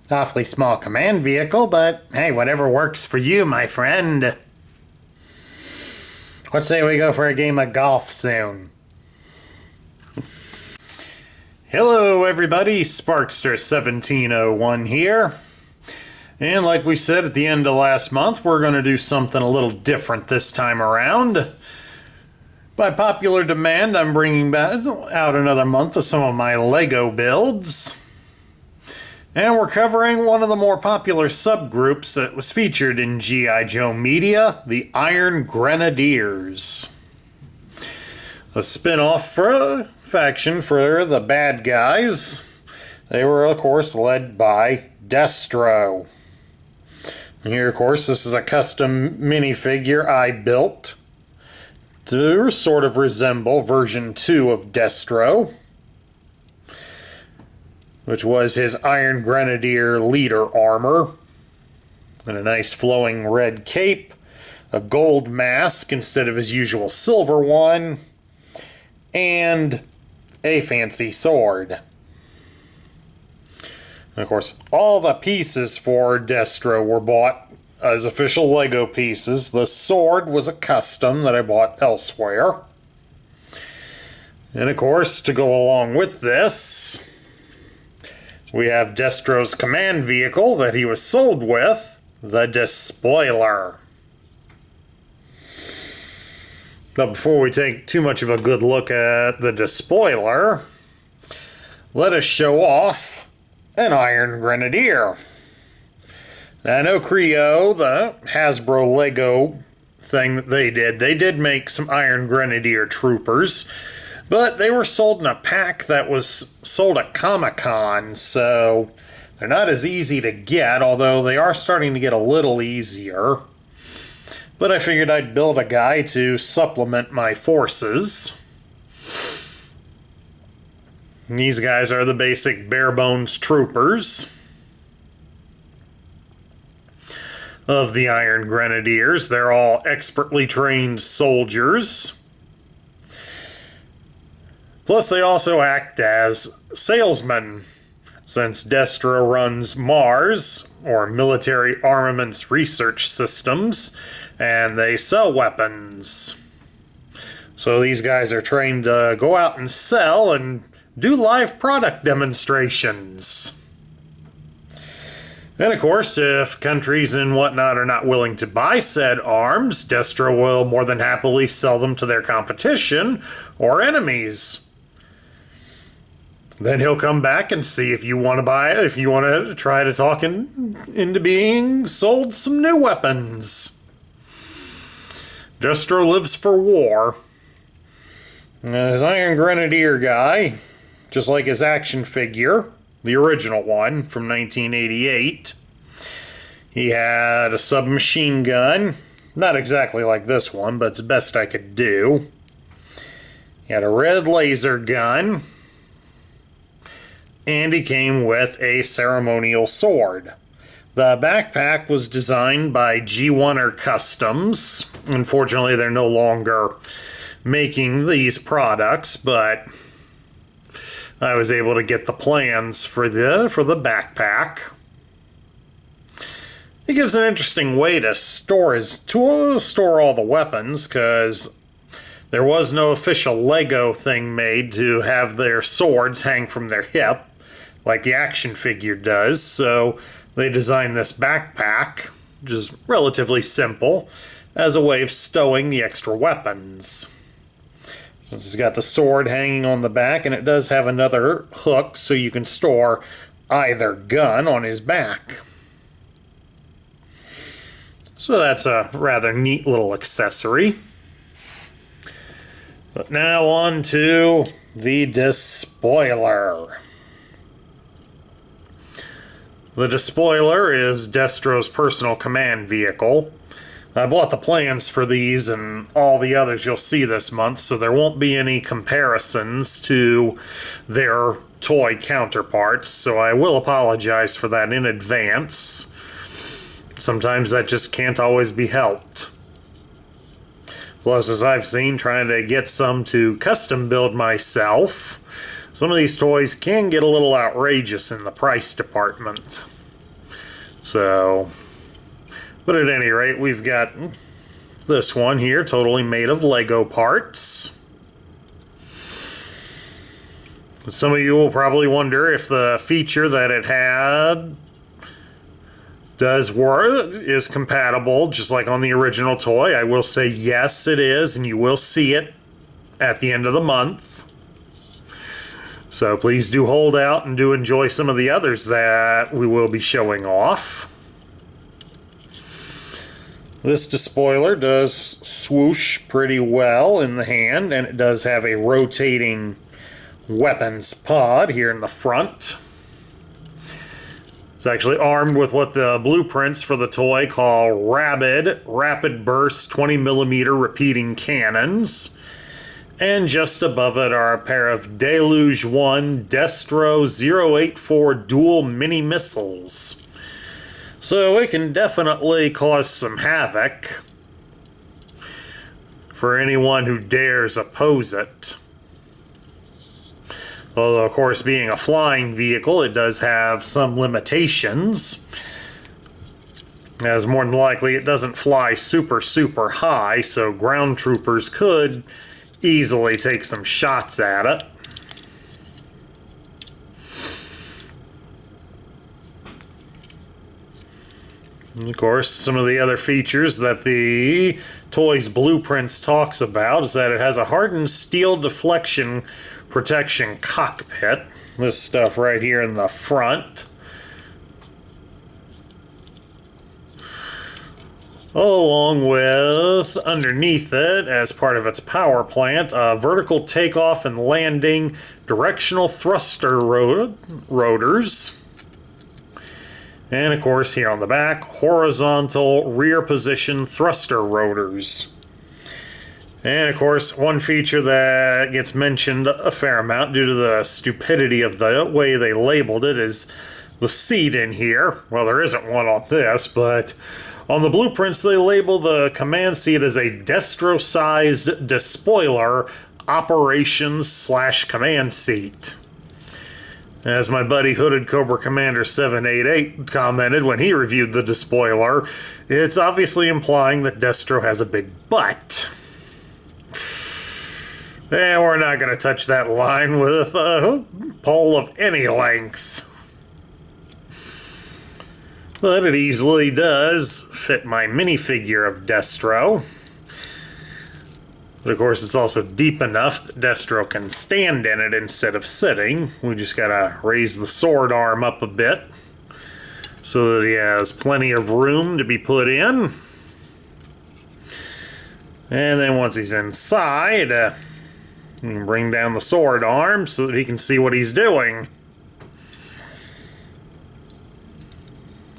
Awfully small command vehicle, but hey, whatever works for you, my friend. What say we go for a game of golf soon? Hello everybody, Sparkster1701 here. And like we said at the end of last month, we're going to do something a little different this time around. By popular demand, I'm bringing back out another month of some of my Lego builds. And we're covering one of the more popular subgroups that was featured in G.I. Joe media, the Iron Grenadiers. A spin-off faction for the bad guys. They were, of course, led by Destro. And here, of course, this is a custom minifigure I built to sort of resemble version 2 of Destro, which was his Iron Grenadier leader armor, and a nice flowing red cape, a gold mask instead of his usual silver one, and a fancy sword. And of course, all the pieces for Destro were bought as official Lego pieces. The sword was a custom that I bought elsewhere. And of course, to go along with this, we have Destro's command vehicle that he was sold with, the Despoiler. But before we take too much of a good look at the Despoiler, let us show off an Iron Grenadier. Now, I know Creo, the Hasbro Lego thing that they did make some Iron Grenadier troopers, but they were sold in a pack that was sold at Comic-Con, so they're not as easy to get, although they are starting to get a little easier. But I figured I'd build a guy to supplement my forces. And these guys are the basic bare-bones troopers of the Iron Grenadiers. They're all expertly trained soldiers. Plus, they also act as salesmen, since Destro runs MARS, or Military Armaments Research Systems, and they sell weapons. So these guys are trained to go out and sell and do live product demonstrations. And of course, if countries and whatnot are not willing to buy said arms, Destro will more than happily sell them to their competition or enemies. Then he'll come back and see if you want to buy it, if you want to try to talk into being sold some new weapons. Destro lives for war. His Iron Grenadier guy, just like his action figure, the original one from 1988, he had a submachine gun, not exactly like this one, but it's the best I could do. He had a red laser gun, and he came with a ceremonial sword. The backpack was designed by G1er Customs. Unfortunately, they're no longer making these products, but I was able to get the plans for the backpack. It gives an interesting way to store all the weapons, because there was no official Lego thing made to have their swords hang from their hip like the action figure does, so they designed this backpack, which is relatively simple, as a way of stowing the extra weapons. Since it's got the sword hanging on the back, and it does have another hook so you can store either gun on his back. So that's a rather neat little accessory. But now on to the Despoiler. The Despoiler is Destro's personal command vehicle. I bought the plans for these and all the others you'll see this month, so there won't be any comparisons to their toy counterparts, so I will apologize for that in advance. Sometimes that just can't always be helped. Plus, as I've seen, trying to get some to custom build myself, some of these toys can get a little outrageous in the price department. So, but at any rate, we've got this one here, totally made of Lego parts. Some of you will probably wonder if the feature that it had does work, is compatible, just like on the original toy. I will say yes, it is, and you will see it at the end of the month. So please do hold out and do enjoy some of the others that we will be showing off. This Despoiler does swoosh pretty well in the hand, and it does have a rotating weapons pod here in the front. It's actually armed with what the blueprints for the toy call Rapid Burst 20mm repeating cannons. And just above it are a pair of Deluge 1 Destro 084 dual mini missiles. So it can definitely cause some havoc for anyone who dares oppose it. Although, of course, being a flying vehicle, it does have some limitations. As more than likely, it doesn't fly super high, so ground troopers could easily take some shots at it. And of course, some of the other features that the toy's blueprints talks about is that it has a hardened steel deflection protection cockpit. This stuff right here in the front. Along with, underneath it, as part of its power plant, vertical takeoff and landing directional thruster rotors. And of course, here on the back, horizontal rear position thruster rotors. And of course, one feature that gets mentioned a fair amount due to the stupidity of the way they labeled it is the seat in here. Well, there isn't one on this, but on the blueprints they label the command seat as a Destro-sized Despoiler operations/command seat. As my buddy Hooded Cobra Commander 788 commented when he reviewed the Despoiler, it's obviously implying that Destro has a big butt. And we're not going to touch that line with a pole of any length. But it easily does fit my minifigure of Destro. But of course, it's also deep enough that Destro can stand in it instead of sitting. We just got to raise the sword arm up a bit so that he has plenty of room to be put in. And then once he's inside, you can bring down the sword arm so that he can see what he's doing.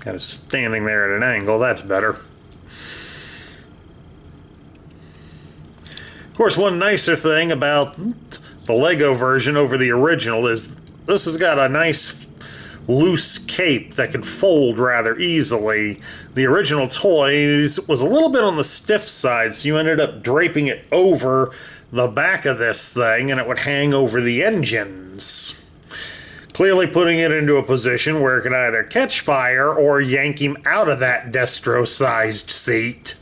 Kind of standing there at an angle, that's better. Of course, one nicer thing about the Lego version over the original is this has got a nice loose cape that can fold rather easily. The original toys was a little bit on the stiff side, so you ended up draping it over the back of this thing and it would hang over the engines, clearly putting it into a position where it could either catch fire or yank him out of that Destro-sized seat.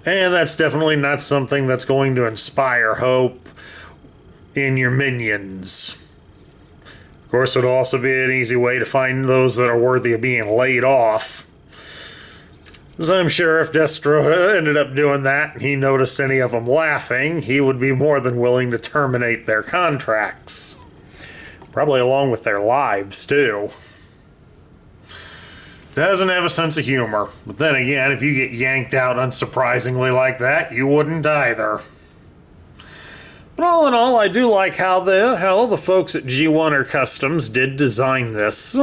And that's definitely not something that's going to inspire hope in your minions. Of course, it'll also be an easy way to find those that are worthy of being laid off. So I'm sure if Destro ended up doing that and he noticed any of them laughing, he would be more than willing to terminate their contracts. Probably along with their lives, too. Doesn't have a sense of humor. But then again, if you get yanked out unsurprisingly like that, you wouldn't either. But all in all, I do like how the folks at G1 Customs did design this.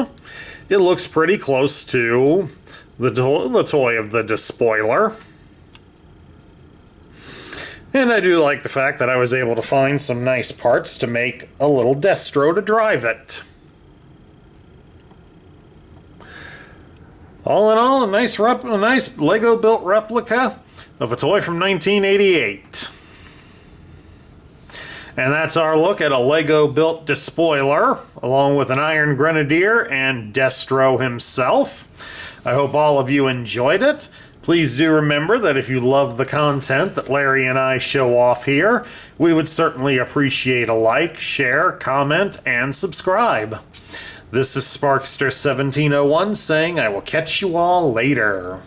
It looks pretty close to the toy of the Despoiler. And I do like the fact that I was able to find some nice parts to make a little Destro to drive it. All in all, a nice Lego-built replica of a toy from 1988. And that's our look at a Lego-built Despoiler, along with an Iron Grenadier and Destro himself. I hope all of you enjoyed it. Please do remember that if you love the content that Larry and I show off here, we would certainly appreciate a like, share, comment, and subscribe. This is Sparkster1701 saying I will catch you all later.